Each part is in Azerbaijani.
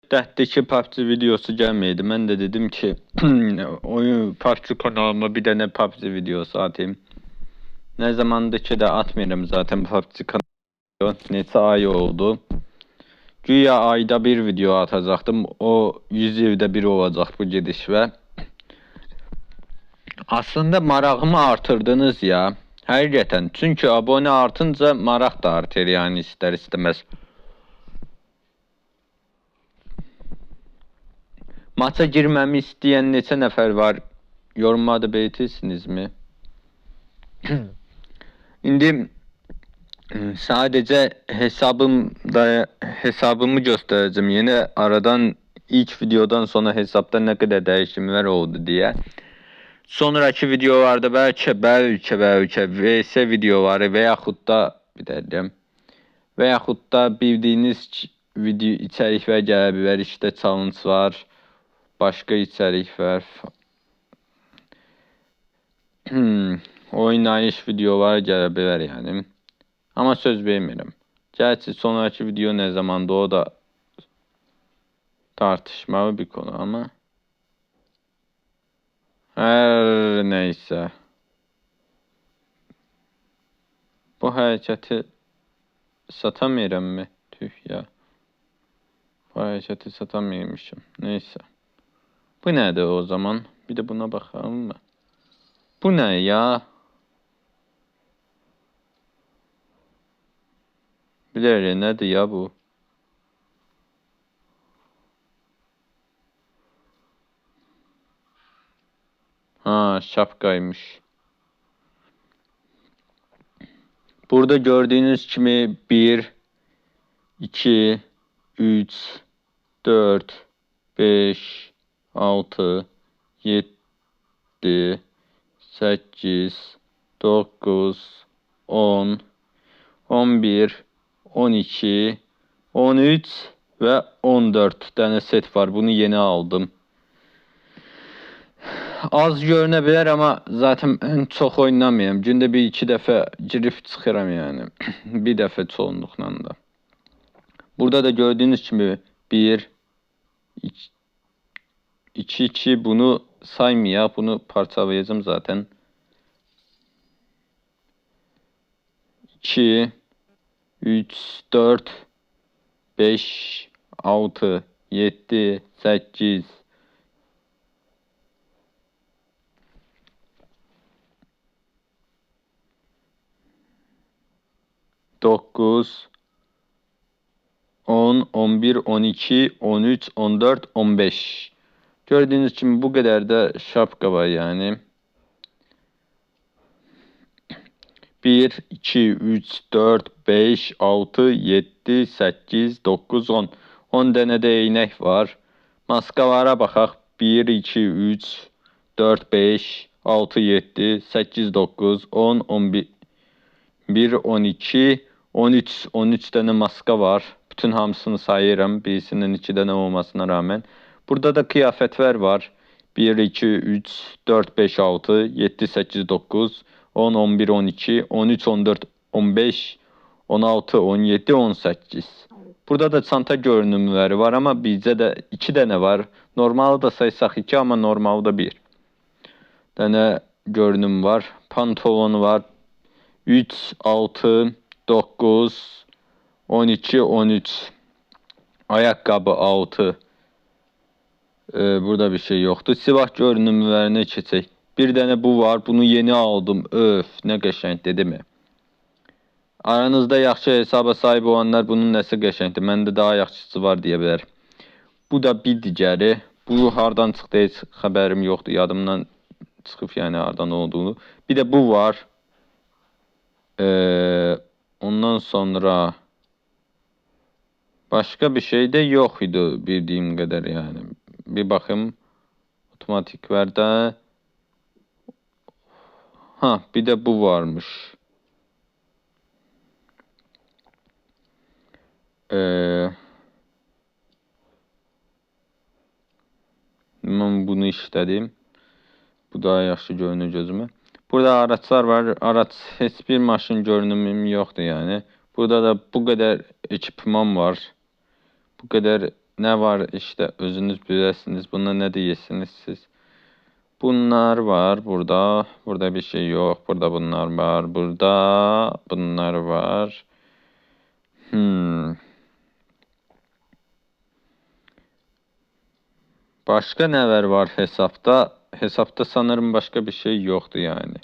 müddətdəki PUBG videosu gəlməydi. Mən də dedim ki, oyun PUBG kanalıma bir dənə PUBG videosu atayım. Nə zamandır ki də atmıyorum zaten PUBG kanalı. Neçə ay oldu. Güya ayda bir video atacaqdım. O 100 ildə bir olacaq bu gedişlə. Aslında marağımı artırdınız ya. Həqiqətən. Çünki abone artınca maraq da artır yani ister istemez. Maça girməmi istəyən neçə nəfər var? Yorumlarda belirtirsinizmi? İndi sadəcə hesabımı göstərəcəm. Yeni aradan ilk videodan sonra hesabda nə qədər dəyişimlər oldu deyə. Sonraki videolarda bəlkə VS videoları və yaxud da bildiyiniz video içəriklər gələ bilər. İşte challenge var. Başka içerikler, oynayış videolar gələ bilər yani. Ama söz vermirəm. Gerçi sonraki video ne zamanda o da tartışmalı bir konu ama. Her neyse. Bu hərəkəti satamıyorum mı? Tüh ya. Bu hərəkəti satamıyormuşum. Neyse. Bu nədir o zaman? Bir de buna bakalım mı? Bu ne ya? Bilir nedir ya bu? Ha, şapkaymış. Burada gördüğünüz gibi 1, 2, 3, 4, 5, 6, 7, 8, 9, 10, 11, 12, 13 ve 14 tane set var. Bunu yeni aldım. Az görünebilir ama zaten en çok oynamıyorum. Günde bir iki defa girip çıkıram yani. Bir defa çoğunlukla da. Burada da gördüğünüz gibi 1, 2, bunu saymaya, bunu parçalayacağım zaten. 2, 3, 4, 5, 6, 7, 8, 9, 10, 11, 12, 13, 14, 15. Gördüğünüz gibi bu kadar da şapka var yani. 1, 2, 3, 4, 5, 6, 7, 8, 9, 10. 10 tane de eynək var. Maskalara baxaq. 1, 2, 3, 4, 5, 6, 7, 8, 9, 10, 11, 12, 13 tane maska var. Bütün hamısını sayıram. Birisinin 2 tane olmasına rağmen. Burada da kıyafetler var. 1, 2, 3, 4, 5, 6, 7, 8, 9, 10, 11, 12, 13, 14, 15, 16, 17, 18. Burada da çanta görünümləri var ama bizdə də 2 dənə var. Normalı da saysaq 2 ama normalı da 1. Dənə görünüm var. Pantolon var. 3, 6, 9, 12, 13. Ayakkabı 6. Burada bir şey yoktu. Silah görünümlerine keçək. Bir dənə bu var. Bunu yeni aldım. Öf, nə qəşəngdir, değil mi? Aranızda yaxşı hesaba sahip olanlar bunun nəsi qəşəngdir. Məndə daha yaxşısı var deyə bilər. Bu da bir digəri. Bu hardan çıxdı heç xəbərim yoxdur. Yadımdan çıxıb yəni hardan olduğunu. Bir de bu var. Ondan sonra başka bir şey de yok idi bildiğim kadar yani. Bir bakayım otomatiklerde. Ha, bir de bu varmış. Ben bunu işledim. Bu daha yaxşı görünür gözümə. Burada araçlar var. Araç heç bir maşın görünümüm yoxdur yani. Burada da bu kadar ekipman var. Bu kadar ne var işte özünüz bilirsiniz. Buna ne diyesiniz siz? Bunlar var burada. Burada bir şey yok. Burada bunlar var. Burada bunlar var. Başka neler var hesapta? Hesapta sanırım başka bir şey yoktu yani.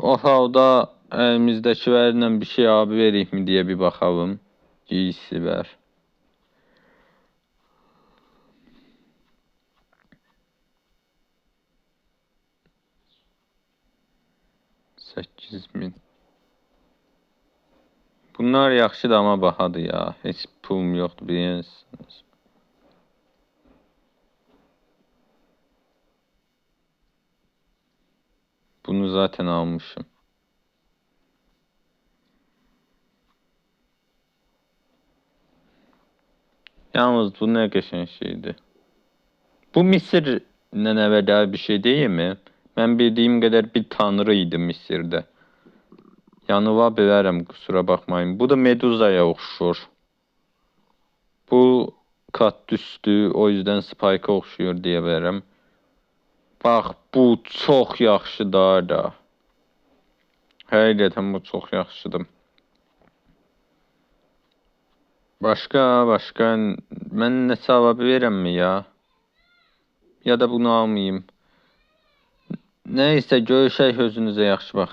O halda elimizdekilerle bir şey abi vereyim mi diye bir bakalım. Giysi ver. Sekiz min. Bunlar yaxşıdır ama bahadır ya. Heç pulum yoktu bilirsiniz. Bunu zaten almışım. Yalnız bu ne geçen şeydi. Bu Mısır nenevede bir şey değil mi? Ben bildiğim kadar bir tanrıydı Mısır'da. Yanıla bilərəm, kusura bakmayın. Bu da Meduza'ya oxşur. Bu kaktüstü, o yüzden Spike'a oxşuyor deyə bilərəm. Bax, bu çox yaxşıdır da. Həqiqətən bu çox yaxşıdır. Başka mən nəsə ala bilərəmmi ya? Ya da bunu almayayım. Neyse görüşək, özünüzə yaxşı bax.